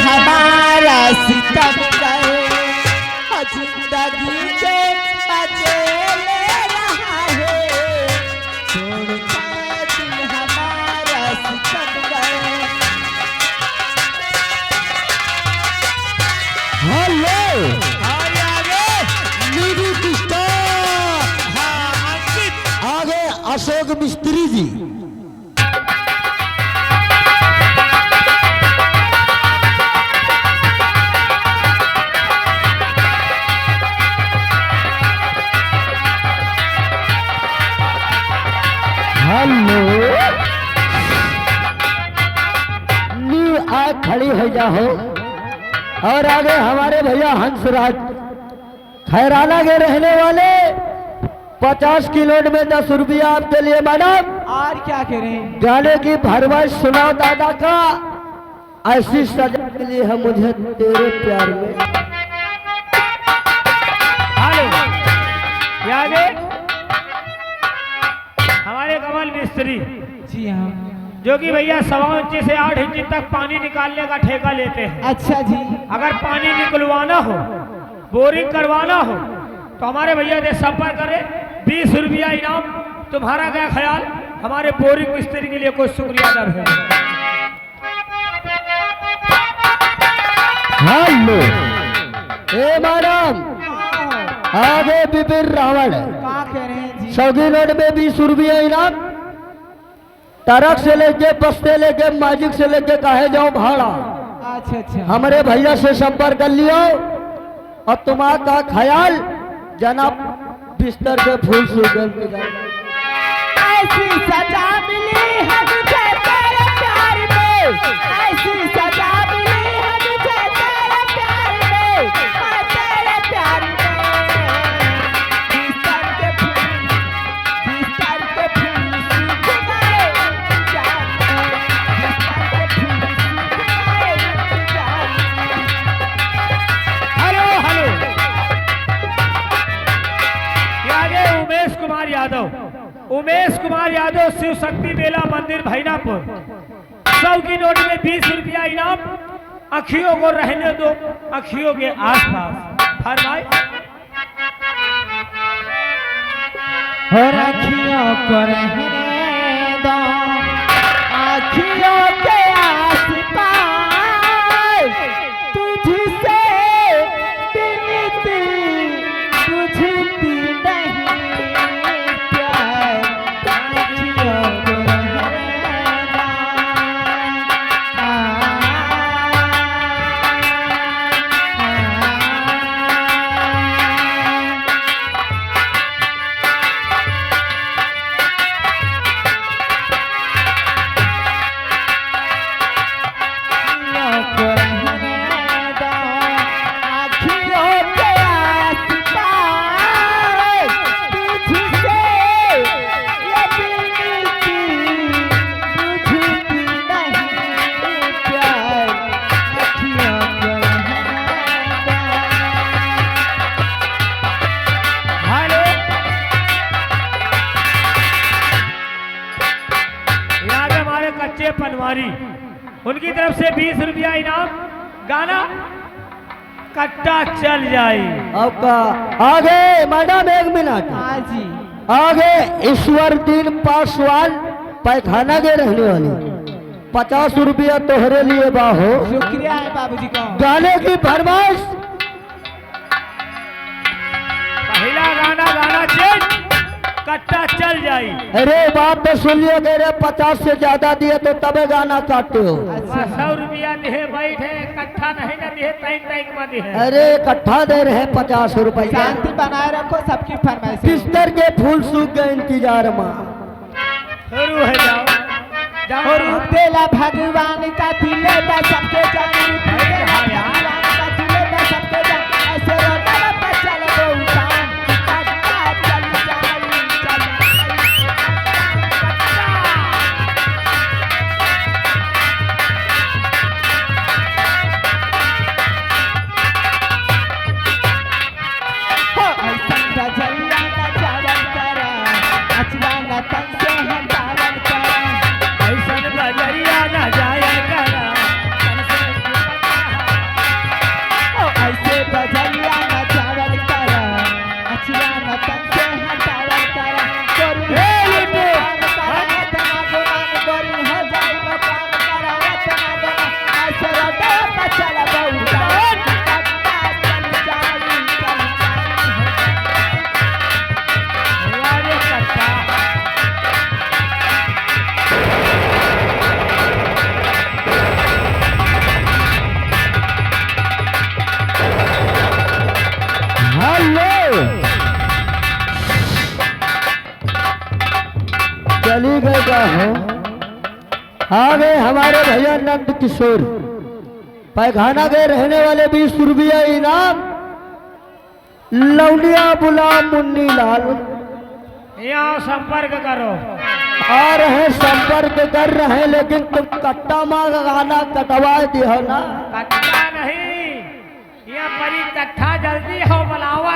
हमारा सितम गए, जिंदगी के मजे ले रहा है, छोड़ कर दिल हमारा सितम गए। हेलो आगे नीरू कृष्णा, हाँ अंकित, आगे अशोक मिस्त्री जी। हेलो नी आए खड़ी हो जाओ। और आगे हमारे भैया हंसराज खैराना के रहने वाले 50 किलो में 10 रुपया आपके लिए मैडम। और क्या करें, गाने की फरमाइश सुनाओ दादा का, ऐसी सजा मिली है मुझे तेरे प्यार में। हेलो आगे हमारे कमल मिस्त्री जी हाँ, जो कि भैया 1.25 इंच से 8 इंच तक पानी निकालने का ठेका लेते हैं। अच्छा जी, अगर पानी निकलवाना हो, बोरिंग करवाना हो, तो हमारे भैया से संपर्क करें। 20 रुपया इनाम। तुम्हारा क्या ख्याल? हमारे बोरिंग मिस्त्री के लिए कोई शुक्रिया अदा है। हेलो ए मैडम, आगे बिपिन रावण क्या करें जी, सऊदी नोट में 20 रुपया इनाम। ट्रक से लेके बस से लेके मैजिक से लेके कहे जाओ भाड़ा। अच्छा अच्छा, हमारे भैया से संपर्क कर लियो। और तुम्हारा ख्याल जनाब बिस्तर के फूल सूख। ऐसी सजा मिली है मुझे तेरे प्यार में, ऐसी सजा मिली है मुझे तेरे प्यार में, और तेरे प्यार में बिस्तर के फूल सूख गए इंतजार में, बिस्तर के फूल सूख गए इंतजार में। हेलो हेलो आगे उमेश कुमार यादव शिव शक्ति मेला मंदिर भैनापुर। 100 की नोट में 20 रुपया इनाम। अखियों को रहने दो अखियों के आसपास। फरमाए और अखियों को रहने दो अखियों के आसपास, तुझसे बिनती बुझती नहीं प्यार, अखियों को रहने दो। पनवारी उनकी तरफ से 20 रुपया इनाम। गाना कट्टा चल जाए। आपका आगे मैडम 1 मिनट। हाँ जी, आगे ईश्वर दीन पासवान पैखाना के रहने वाले 50 रुपया तोहरे लिए बाहो। शुक्रिया है बाबूजी का। गाने की फरमाइश। पहला गाना चेंज, कट्टा चल जाए। अरे बात तो सुन लियो कि रे 50 से ज्यादा दिए तो तबे गाना काटते हो। 100 रुपया दिए बैठे, कट्ठा नहीं न दिए तैक मत दिए। अरे इकट्ठा दे रहे 50 रुपया। शांति बनाए रखो, सबकी फरमाइश। बिस्तर के फूल सूख गए इंतजार में। शुरू है जाओ जाओ। रूप देला भगवान का दिले दा सबके जान, रूप देला भगवान का दिले दा सबके जान, ऐसे रोटा पे चल दो उतान, कट्टा चल जाए चल। हो ऐसा गजलिया का चावल करा, अचला न तन से हटावन करा, ऐसा नजरिया न जाया करा, तन से आगे हमारे भैया नंद किशोर पैखाना के रहने वाले 20 रुपया इनाम लौलिया बुला मुन्नी लाल यहाँ संपर्क करो। आ रहे संपर्क कर रहे हैं, लेकिन तुम कट्टा माँ का गाना कटवा दियो ना। कट्टा नहीं, यहाँ परी कट्ठा जल्दी हो बनाओ